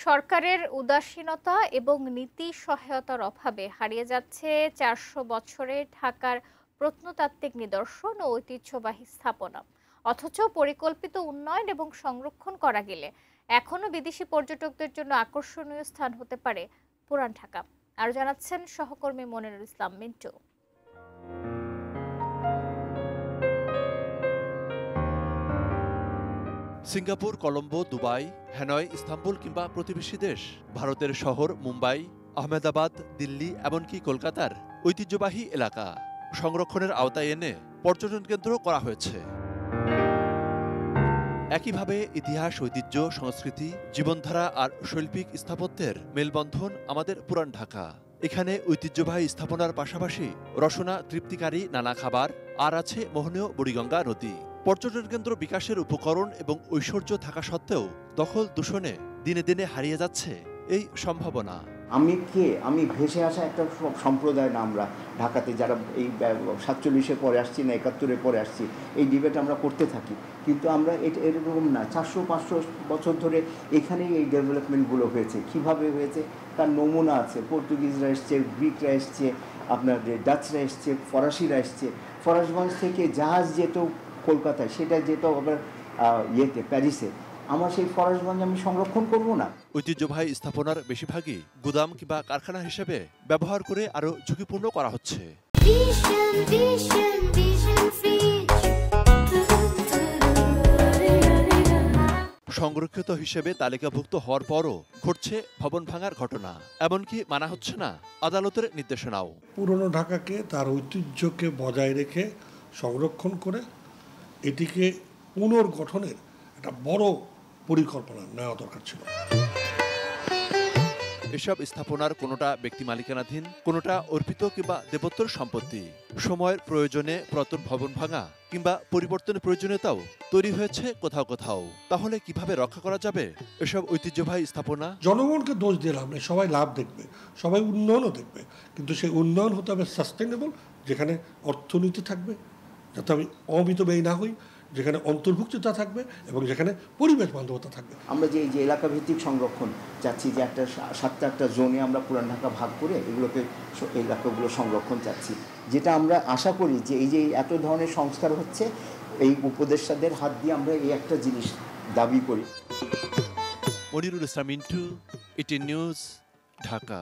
সরকারের উদাসীনতা এবং নীতি সহায়তার অভাবে হারিয়ে যাচ্ছে ৪০০ বছরে ঢাকার প্রত্নতাত্ত্বিক নিদর্শন ও ঐতিহ্যবাহী স্থাপনা। অথচ পরিকল্পিত উন্নয়ন এবং সংরক্ষণ করা গেলে এখনো বিদেশি পর্যটকদের জন্য আকর্ষণীয় স্থান হতে পারে পুরান ঢাকা। আরো জানাচ্ছেন সহকর্মী Monirul Islam Mintu. Singapore, Colombo, Dubai, Hanoi, Istanbul কিংবা প্রতিবেশী দেশ ভারতের শহর মুম্বাই, আহমেদাবাদ, দিল্লি এমনকি কলকাতার ঐতিহ্যবাহী এলাকা সংরক্ষণের আওতায় এনে পর্যটন কেন্দ্র করা হয়েছে। একইভাবে ইতিহাস, ঐতিহ্য, সংস্কৃতি, জীবনধারা আর শৈল্পিক স্থাপত্যের মেলবন্ধন আমাদের পুরান ঢাকা। এখানে ঐতিহ্যবাহী স্থাপনার পাশাপাশি রসনা তৃপ্তিকারী নানা খাবার আর আছে মোহনীয় বুড়িগঙ্গা নদী। পর্যটন কেন্দ্র বিকাশের উপকরণ এবং ঐশ্বর্য থাকা সত্ত্বেও দখল দূষণে দিনে দিনে হারিয়ে যাচ্ছে এই সম্ভাবনা। আমি ভেসে আসা একটা সম্প্রদায় না আমরা ঢাকাতে যারা এই ৪৭-এ পরে আসছি না ৭১-এ পরে আসছি, এই ডিবেট আমরা করতে থাকি, কিন্তু আমরা এরকম না। ৪০০-৫০০ বছর ধরে এখানেই এই ডেভেলপমেন্টগুলো হয়েছে। কিভাবে হয়েছে তার নমুনা আছে। পর্তুগিজরা এসছে, গ্রিকরা এসছে, আপনার ডাচরা এসছে, ফরাসিরা এসছে। ফরাসগঞ্জ থেকে জাহাজ যেত কলকাতায়, সেটা যেত আবার প্যারিসে। আমার সেই ফরাসগঞ্জ আমি সংরক্ষণ করব না? ঐতিহ্যবাহী স্থাপনার বেশিরভাগই গুদাম কিংবা কারখানা হিসেবে ব্যবহার করে আরো ঝুঁকিপূর্ণ করা হচ্ছে। সংরক্ষিত হিসেবে তালিকাভুক্ত হওয়ার পরও ঘটছে ভবন ভাঙার ঘটনা, এমনকি মানা হচ্ছে না আদালতের নির্দেশনাও। পুরনো ঢাকাকে তার ঐতিহ্যকে বজায় রেখে সংরক্ষণ করে এটিকে পুনর্গঠনের একটা বড় পরিকল্পনা নেওয়া দরকার ছিল। এসব স্থাপনার কোনোটা ব্যক্তি মালিকানাধীন, কোনোটা অর্পিত কিংবা দেবোত্তর সম্পত্তি। সময়ের প্রয়োজনে পুরাতন ভবন ভাঙা কিংবা পরিবর্তনের প্রয়োজনীয়তাও তৈরি হয়েছে কোথাও কোথাও। তাহলে কিভাবে রক্ষা করা যাবে এসব ঐতিহ্যবাহী স্থাপনা? জনগণকে দোষ দিয়ে লাভ নেই, সবাই লাভ দেখবে, সবাই উন্নয়নও দেখবে, কিন্তু সেই উন্নয়ন হতে হবে সাস্টেনেবল, যেখানে অর্থনীতি থাকবে, যাতে আমি অমিতব্যয়ী না হই, যেখানে অন্তর্ভুক্তিতা থাকবে এবং যেখানে পরিবেশ বান্ধবতা থাকবে। আমরা যে এলাকাভিত্তিক সংরক্ষণ চাচ্ছি, যে একটা ৭-৮টা জোনে আমরা পুরান ঢাকা ভাগ করে এলাকাগুলো সংরক্ষণ চাচ্ছি, যেটা আমরা আশা করি যে এই যে এত ধরনের সংস্কার হচ্ছে, এই উপদেষ্টাদের হাত দিয়ে আমরা এই একটা জিনিস দাবি করি। Monirul Islam Mintu, ETN news, Dhaka.